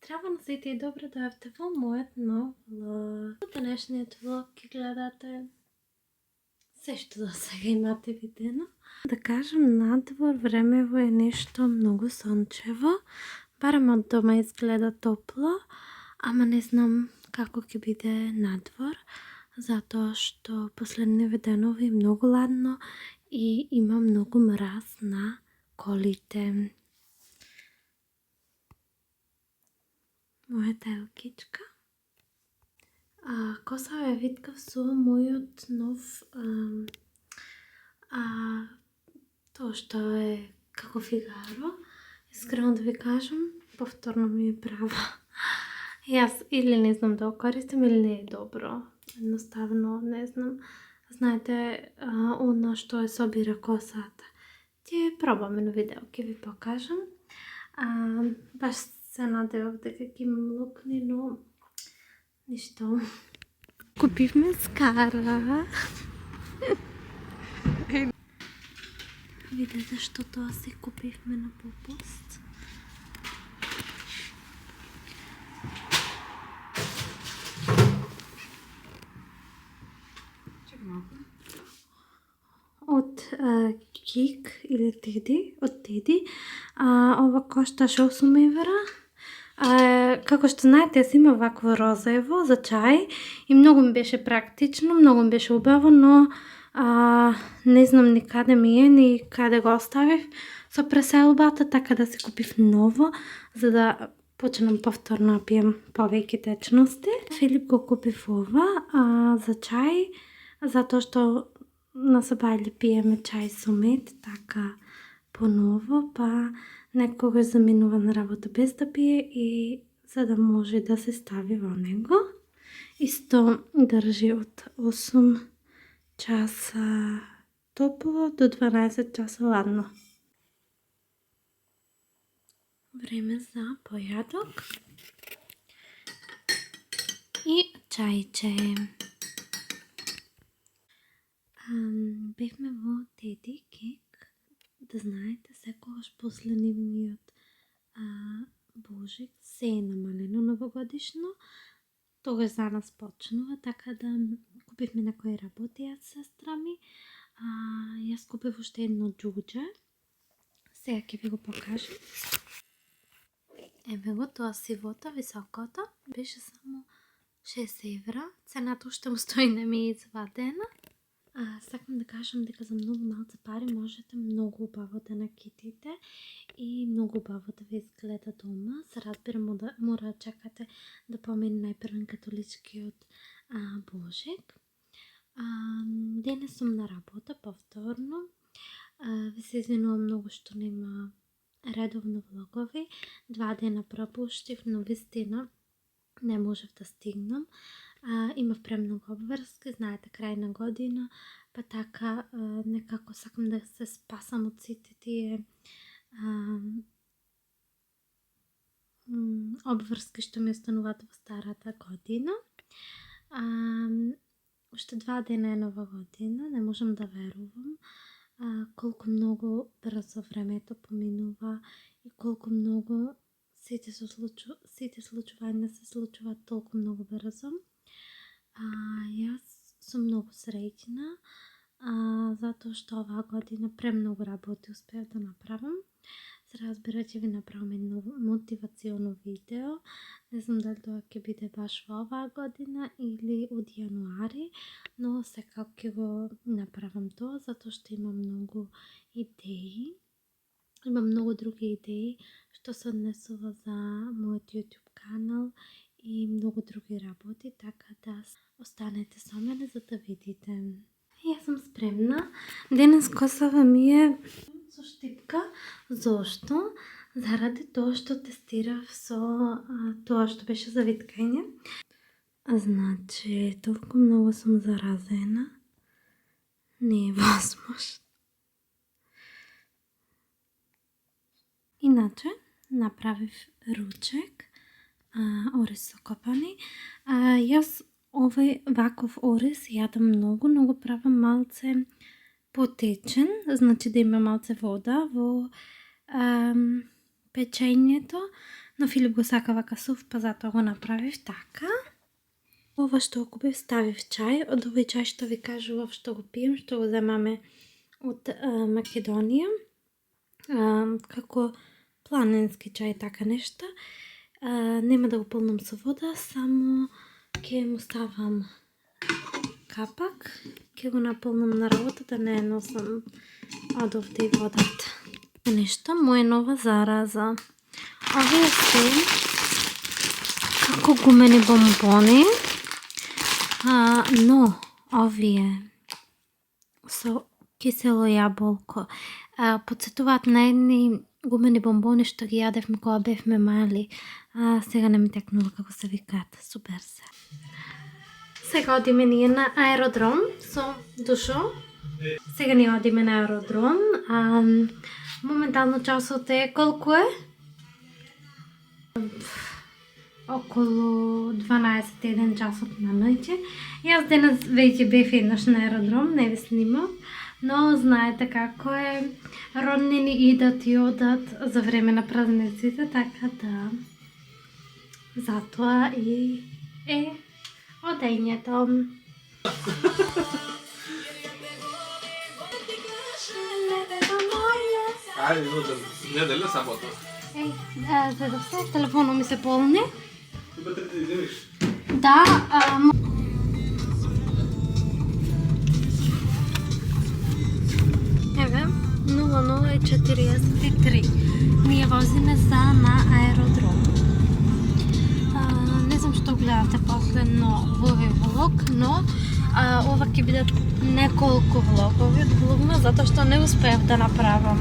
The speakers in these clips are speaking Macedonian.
Здраво, сите и добре дојавте во мојот нов влог. Денешниот влог ќе гледате се што до сега имате видено. Да кажам, надвор времево е нешто многу сончево. Барем од дома изгледа топло, ама не знам како ќе биде надвор, затоа што последниве денови многу ладно и има многу мраз на колите. Мојата елкичка. Коса ја виткав со мојот нов тоа што е како фигаро. Искрено да ви кажам, повторно ми е права. Јас или не знам да го користам или не е добро. Едноставно не знам. Знаете, оно што е собира косата. Ќе пробаме на видео, ќе ви покажам. Баш се надевав дека ќе имам лукни, но ништо. Купивме скара. Видете што тоа си купивме на попуст. Од Кик или Теди, од Теди. Ова кошташе 8 евра. Како што знаете, јас имам вакво розоево за чај и многу ми беше практично, многу ми беше убаво, но не знам ни каде ми е, ни каде го оставив со преселбата, така да си купив ново, за да почнам повторно да пием повеќе течности. Филип го купив ова за чај, затоа што на Сабајле пиеме чај со мед, така поново, па некогаш заминува на работа без да пие и за да може да се стави во него. Исто држи од 8 часа топло до 12 часа ладно. Време за појадок и чајче. Бевме во Теди Кек. Да знаете, секогаш после нивниот Божик се е намалено новогодишно. Тогаш за нас почнува, така да купивме на кој работи јас сестра ми. Јас купив уште едно џудже. Сега ќе ви го покажам. Еве го тоа сивото, високото. Беше само 6 евра. Цената уште му стои, не ми е извадена. Сакам да кажам дека за многу малце пари можете многу убаво да накитите и многу убаво да ви изгледа дома. Се разбирам, мора да чекате да помине најпрвен католичкиот Божик. Денес сум на работа повторно. Ви се извинувам многу што нема редовно влогови. 2 дена пропуштив, но вистина не можев да стигнам. Имав премногу обврски, знаете, крај на година, па така некако сакам да се спасам од сите тие обврски што ми остануваат во старата година. Уште 2 дена е нова година, не можам да верувам колку многу брзо времето поминува и колку многу сите случувања се случуваат толку многу брзо. Јас сум многу среќна, затоа што оваа година премногу работи успеав да направам. Се разбира, ќе ви направам едно мотивационо видео. Не знам дали тоа ќе биде баш во оваа година или од јануари, но секако ќе го направам тоа, затоа што имам многу идеи. Имам многу други идеи што се однесува за мојот YouTube канал и многу други работи, така да останете со мене за да видите. Јас сум спремна. Денес косава ми е со штипка. Зошто? Заради тоа што тестирав со тоа што беше за виткање. Значи, толку многу сум заразена. Не е возможно. Иначе, направив ручек, ориз со копани. Јас овој ваков ориз јадам многу, но го правам малце потечен, значи да има малце вода во печењето, Но Филип го сака вака сув, па затоа го направив така. Ова што го купив ставив чај, од овој чај што ви кажував што го пием, што го земаме од Македонија, како планински чај, така нешто. Нема да го полнам со вода, само ќе му ставам капак, ќе го наполнам на работа, да не носам од овде и водата. Нешто, моја нова зараза. Овие се како гумени бомбони, но овие со кисело јаболко потсетуваат на едни гумени бомбони што ги јадевме кога бевме мали. Сега не ми текнува како се викаат. Супер се. Сега одиме ние на аеродром со Душо. Сега ние одиме на аеродром. Моментално часот е колку е? Околу 12-1 часот на ноќе. Јас денес веќе бев еднаш на аеродром, не ви снимав, но знаете како е, роднини идат и одат за време на празниците, така да затоа и е одењето. Ајде, неделја, сабота. Зедов се, телефонот ми се полни. Батерите иземиш? Да, еве, 00:43. Ние возиме за на аеродром. Не знам што гледате последно во овој влог, но ова ќе бидат неколку влогови од влогна, затоа што не успеав да направам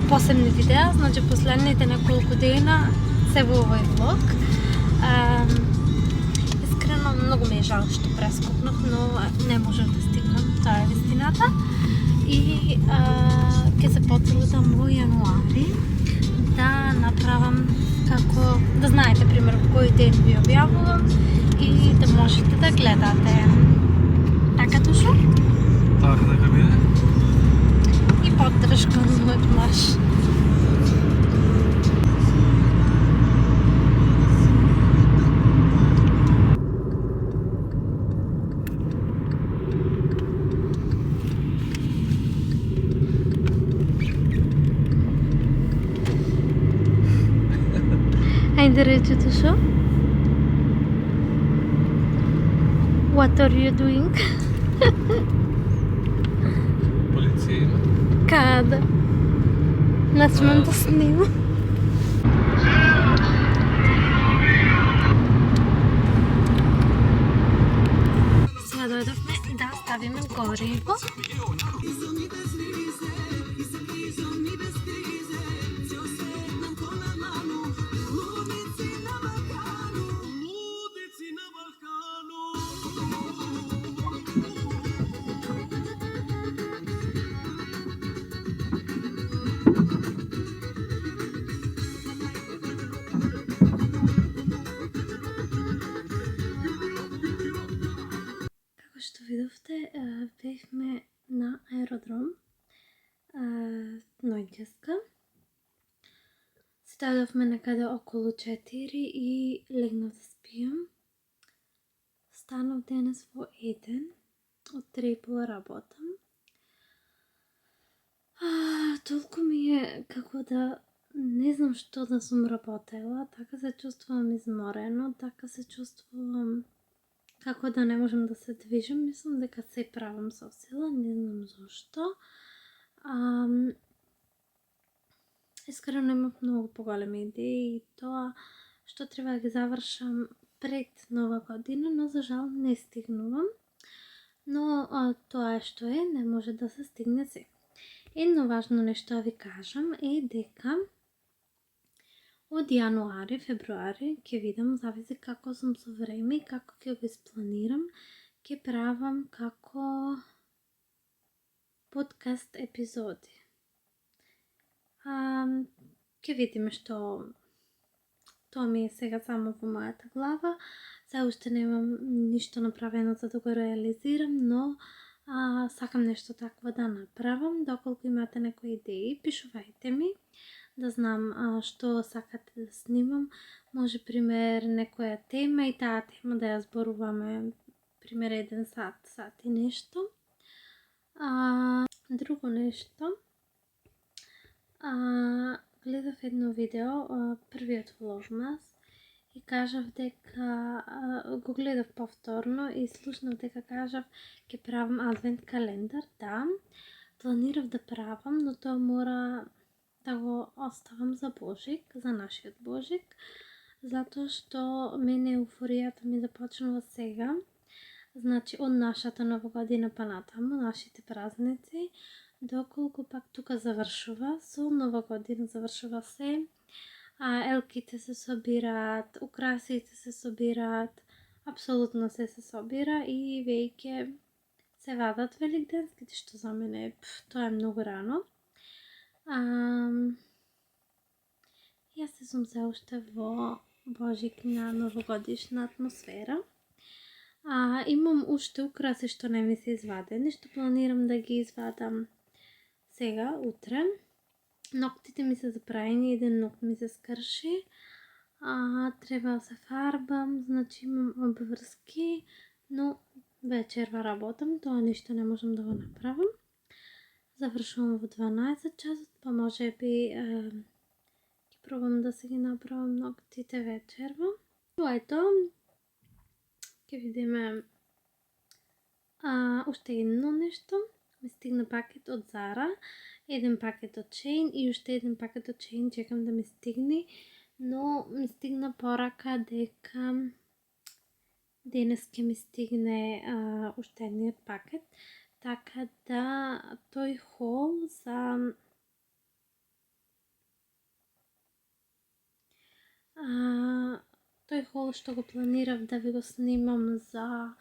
посебни видеа, значи последните неколку дена се во овој влог. Искрено многу ми е жал што прескокнав, но не можев да стигнам, тоа е вистината. И ќе се потрудам во јануари да направам како, да знаете пример во кој ден ви објавувам и да можете да гледате. Така Душо? Така дека биде. И поддршка одмаш. Ајде рече Душо. What are you doing? Полиција има. Каде? Не смем да снимам. Сега дојдовме да ставиме гориво. Како што видовте, бевме на аеродром ноќеска. Стадовме некаде околу 4 и легнав да спијам. Станав денес во 1, од 3:30 работам. Толку ми е како да не знам што да сум работела, така се чувствувам изморено, така се чувствувам како да не можам да се движам. Мислам дека се правам со сила, не знам зошто. Искрено имав многу поголеми идеи и тоа што треба да ги завршам пред нова година, но за жал не стигнувам. Но тоа е што е, не може да се стигне се. Едно важно нешто да ви кажам е дека од јануари, февруари ќе видам, зависи како сум со време и како ќе го испланирам, ќе правам како подкаст епизоди. Ќе видиме што тоа ми е сега само во мојата глава. Се уште немам ништо направено за да го реализирам, но сакам нешто такво да направам. Доколку имате некои идеи, пишувајте ми, да знам што сакате да снимам. може пример некоја тема и таа тема да ја зборуваме пример 1 сат, сат и нешто. Друго нешто, гледав едно видео, првиот влогмас, и кажав дека го гледав повторно и слушнав дека кажав ќе правам адвент календар. Да, планирав да правам, но тоа мора да го оставам за Божик, за нашиот Божик, затоа што мене еуфоријата ми започнува сега. Значи, од нашата нова година па натаму, нашите празници, доколку пак тука завршува, со нова година завршува се, елките се собираат, украсите се собираат, апсолутно се собира и веќе се вадат великденските, што за мене тоа е многу рано. Јас се сум се уште во божикна новогодишна атмосфера. Имам уште украси што не ми се извадени, што планирам да ги извадам сега, утре. Ноктите ми се заправени, еден нокт ми се скрши. Треба да се фарбам, значи имам обврски, но вечерва работам, тоа ништо не можам да го направам. Завршувам во 12 часот, па може би ќе пробам да се ги направам ноктите вечерва. Тоа е тоа. Ќе видиме уште едно нешто. Ми стигна пакет од Zara, еден пакет од Shein и уште еден пакет од Shein чекам да ми стигне, но ми стигна порака дека денес ќе ми стигне уште едниот пакет, така да тој хол за тој хол што го планирав да ви го снимам за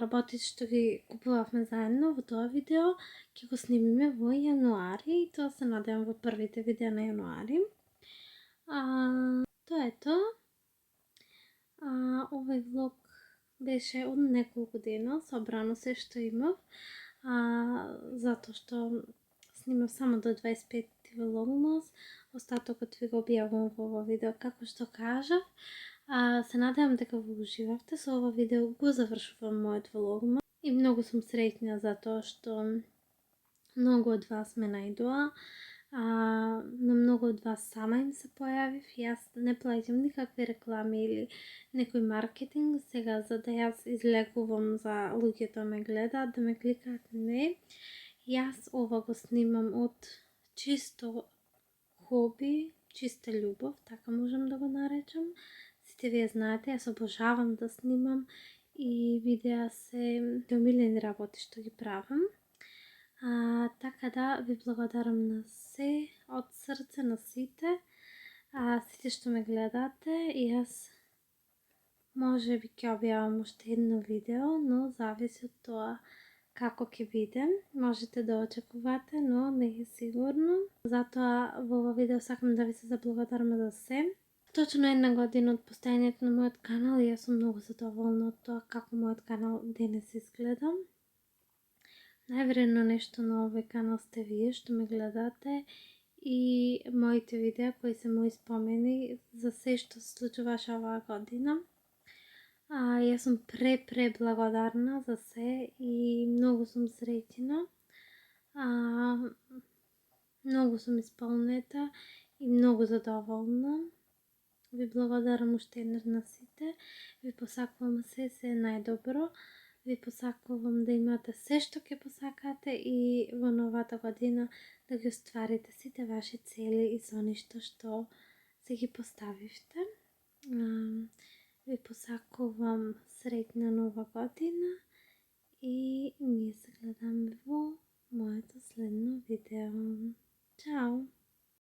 работите што ги купувавме заедно во тоа видео, ќе го снимиме во јануари и тоа се надевам во првите видеа на јануари. Тоа е тоа. Овој влог беше од неколку дена, собрано се што имав, затоа што снимав само до 25 влогмас, остатокот ви го објавувам во ова видео како што кажав. Се надевам дека го уживавте. Со ова видео го завршувам мојот влогма и многу сум среќна затоа што многу од вас ме најдоа. На многу од вас сама им се појавив. Јас не плаќам никакви реклами или некој маркетинг. Сега за да јас излегувам за луѓето ме гледаат, да ме кликаат, не. Јас ова го снимам од чисто хоби, чиста љубов, така можам да го наречам. Сите вие знаете, јас обожавам да снимам и видеа се омилени работи што ги правам. Така да ви благодарам на се, од срце на сите, сите што ме гледате. Јас може би ќе објавам уште едно видео, но зависи од тоа како ќе биде. Можете да очекувате, но не е сигурно. Затоа во ова видео сакам да ви се заблагодарам за се. Точно една година од постојањето на мојот канал и јас сум многу задоволна од тоа како мојот канал денес изгледа. Најверојатно нешто на овој канал сте вие што ме гледате и моите видеа кои се мои спомени за се што се случуваше оваа година. Јас сум пре благодарна за се и многу сум среќна. Многу сум исполнета и многу задоволна. Ви благодарам уште еднаш на сите. Ви посакувам се најдобро. Ви посакувам да имате се што ќе посакате и во новата година да ги остварите сите ваши цели и соништа што се ги поставивте. Ви посакувам среќна нова година и ние се гледаме во моето следно видео. Чао!